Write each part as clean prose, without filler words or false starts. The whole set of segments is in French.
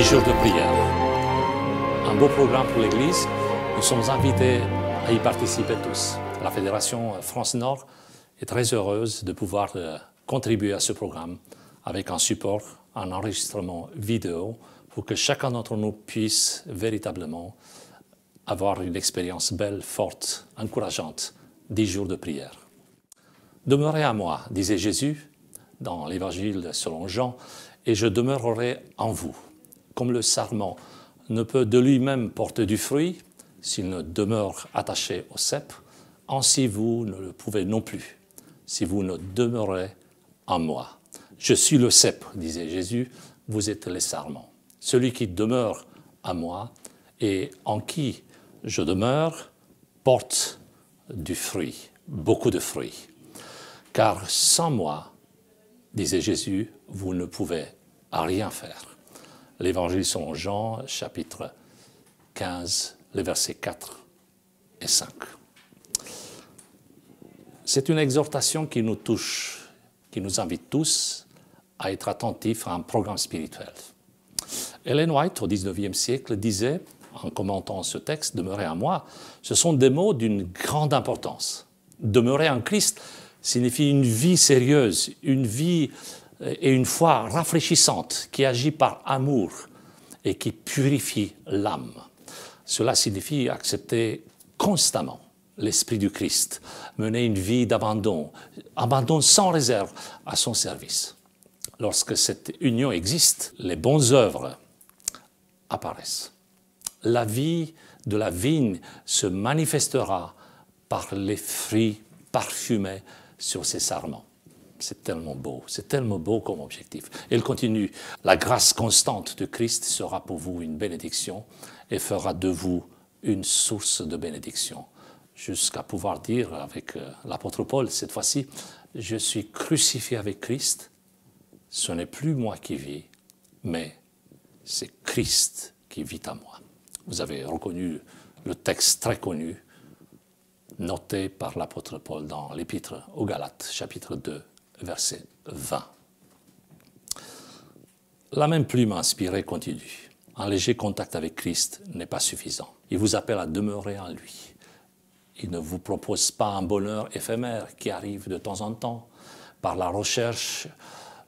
jours de prière. Un beau programme pour l'Église. Nous sommes invités à y participer tous. La Fédération France-Nord est très heureuse de pouvoir contribuer à ce programme avec un support, un enregistrement vidéo pour que chacun d'entre nous puisse véritablement avoir une expérience belle, forte, encourageante, 10 jours de prière. Demeurez à moi, disait Jésus dans l'Évangile selon Jean, et je demeurerai en vous. Comme le sarment ne peut de lui-même porter du fruit s'il ne demeure attaché au cep, ainsi vous ne le pouvez non plus, si vous ne demeurez en moi. Je suis le cep, disait Jésus, vous êtes les sarments. Celui qui demeure en moi et en qui je demeure porte du fruit, beaucoup de fruits. Car sans moi, disait Jésus, vous ne pouvez rien faire. L'Évangile selon Jean, chapitre 15, les versets 4 et 5. C'est une exhortation qui nous touche, qui nous invite tous à être attentifs à un programme spirituel. Ellen White, au XIXe siècle, disait, en commentant ce texte, « Demeurer en moi », ce sont des mots d'une grande importance. Demeurer en Christ signifie une vie sérieuse, une vie et une foi rafraîchissante qui agit par amour et qui purifie l'âme. Cela signifie accepter constamment l'Esprit du Christ, mener une vie d'abandon, abandon sans réserve à son service. Lorsque cette union existe, les bonnes œuvres apparaissent. La vie de la vigne se manifestera par les fruits parfumés sur ses sarments. C'est tellement beau comme objectif. Elle continue, la grâce constante de Christ sera pour vous une bénédiction et fera de vous une source de bénédiction. Jusqu'à pouvoir dire avec l'apôtre Paul, cette fois-ci, je suis crucifié avec Christ, ce n'est plus moi qui vis, mais c'est Christ qui vit en moi. Vous avez reconnu le texte très connu, noté par l'apôtre Paul dans l'Épître aux Galates, chapitre 2, verset 20. La même plume inspirée continue. Un léger contact avec Christ n'est pas suffisant. Il vous appelle à demeurer en lui. Il ne vous propose pas un bonheur éphémère qui arrive de temps en temps par la recherche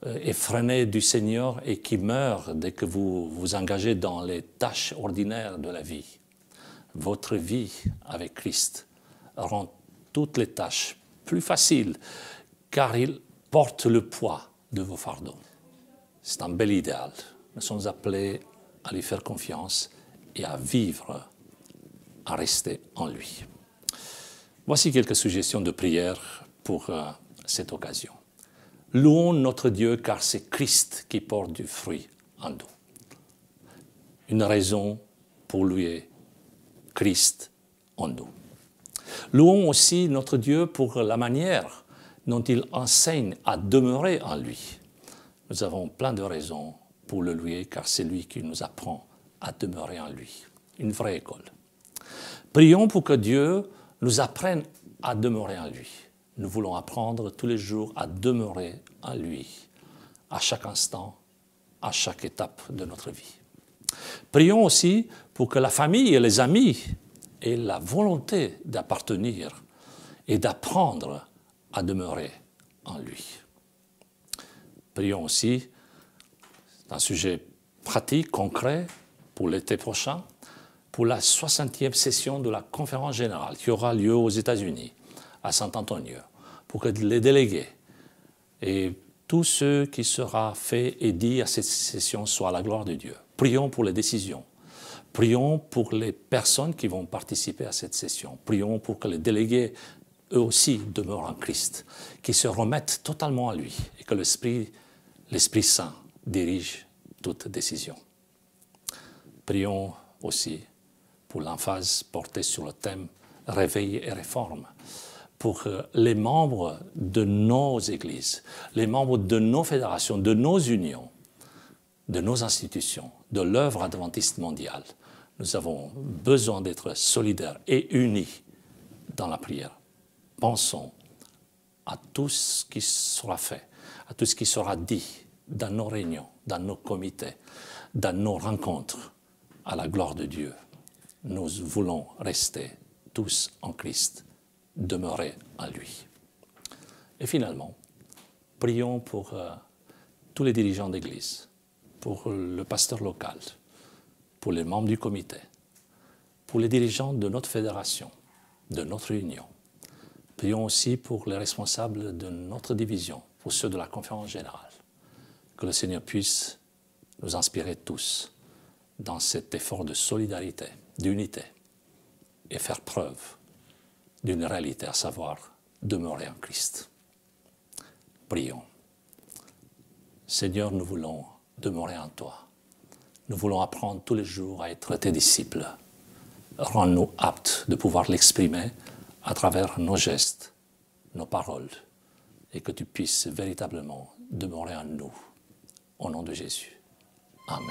effrénée du Seigneur et qui meurt dès que vous vous engagez dans les tâches ordinaires de la vie. Votre vie avec Christ rend toutes les tâches plus faciles car il porte le poids de vos fardeaux. C'est un bel idéal. Nous sommes appelés à lui faire confiance et à vivre, à rester en lui. Voici quelques suggestions de prière pour cette occasion. Louons notre Dieu car c'est Christ qui porte du fruit en nous. Une raison pour louer Christ en nous. Louons aussi notre Dieu pour la manière dont il enseigne à demeurer en lui. Nous avons plein de raisons pour le louer, car c'est lui qui nous apprend à demeurer en lui. Une vraie école. Prions pour que Dieu nous apprenne à demeurer en lui. Nous voulons apprendre tous les jours à demeurer en lui, à chaque instant, à chaque étape de notre vie. Prions aussi pour que la famille et les amis aient la volonté d'appartenir et d'apprendre à demeurer en lui. Prions aussi, c'est un sujet pratique, concret, pour l'été prochain, pour la 60e session de la conférence générale qui aura lieu aux États-Unis, à Saint-Antonio, pour que les délégués et tout ce qui sera fait et dit à cette session soit à la gloire de Dieu. Prions pour les décisions. Prions pour les personnes qui vont participer à cette session. Prions pour que les délégués eux aussi demeurent en Christ, qui se remettent totalement à lui et que l'Esprit Saint dirige toute décision. Prions aussi pour l'emphase portée sur le thème réveil et réforme, pour les membres de nos églises, les membres de nos fédérations, de nos unions, de nos institutions, de l'œuvre adventiste mondiale. Nous avons besoin d'être solidaires et unis dans la prière. Pensons à tout ce qui sera fait, à tout ce qui sera dit dans nos réunions, dans nos comités, dans nos rencontres à la gloire de Dieu. Nous voulons rester tous en Christ, demeurer en lui. Et finalement, prions pour tous les dirigeants d'Église, pour le pasteur local, pour les membres du comité, pour les dirigeants de notre fédération, de notre union. Prions aussi pour les responsables de notre division, pour ceux de la conférence générale. Que le Seigneur puisse nous inspirer tous dans cet effort de solidarité, d'unité, et faire preuve d'une réalité, à savoir demeurer en Christ. Prions. Seigneur, nous voulons demeurer en toi. Nous voulons apprendre tous les jours à être tes disciples. Rends-nous aptes de pouvoir l'exprimer à travers nos gestes, nos paroles, et que tu puisses véritablement demeurer en nous. Au nom de Jésus. Amen.